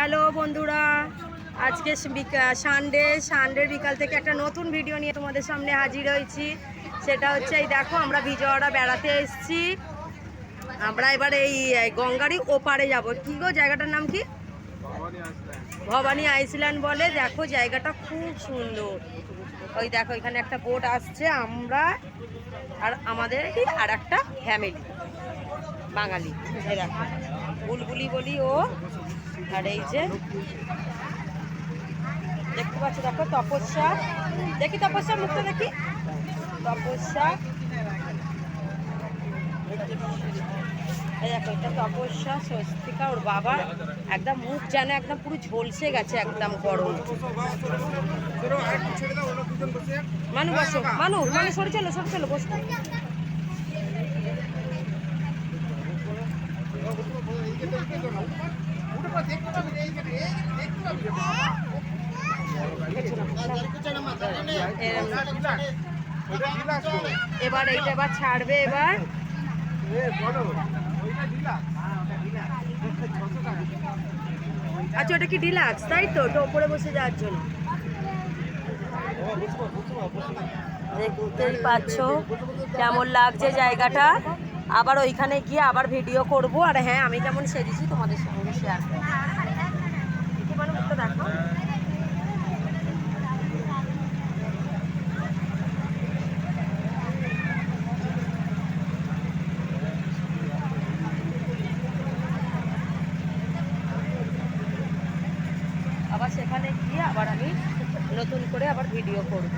Hello বন্ধুরা, আজকে সানডের বিকাল থেকে একটা নতুন ভিডিও নিয়ে তোমাদের সামনে হাজির হয়েছি। সেটা হচ্ছে এই দেখো, আমরা বিজয়ওয়াড়া বেড়াতে এসেছি। আমরা এবার এই গঙ্গারই ওপারে যাব। কি গো, জায়গাটার নাম কি? ভবানী আইসল্যান্ড বলে। দেখো জায়গাটা খুব সুন্দর। ওই দেখো এখানে একটা বোট আসছে, আমরা আর আমাদের আর একটা ফ্যামিলি বাঙালি। এই দেখো বুলবুলি বলি ও, আর এই যে দেখতে পাচ্ছ, দেখো তপস্যা। দেখি তপস্যা, মুখটা দেখি তপস্যা। এই দেখো এটা তপস্যা, স্বস্তিকা, ওর বাবা একদম মুখ যেন একদম পুরো ঝলসে গেছে, একদম গরম। মানু বসো, মানু সরে চলো বসো। এবার এইটা এবার ছাড়বে এবার। আচ্ছা ওটা কি ডিলাক্স, তাই তো? ওটা ওপরে বসে যাওয়ার জন্য। দেখতেই পাচ্ছ কেমন লাগছে জায়গাটা। আবার ওইখানে গিয়ে আবার ভিডিও করব। আর হ্যাঁ, আমি কেমন সেজেছি তোমাদের সঙ্গে শেয়ার করবো। মানে মুখটা দেখো। আবার সেখানে গিয়ে আবার আমি নতুন করে আবার ভিডিও করব।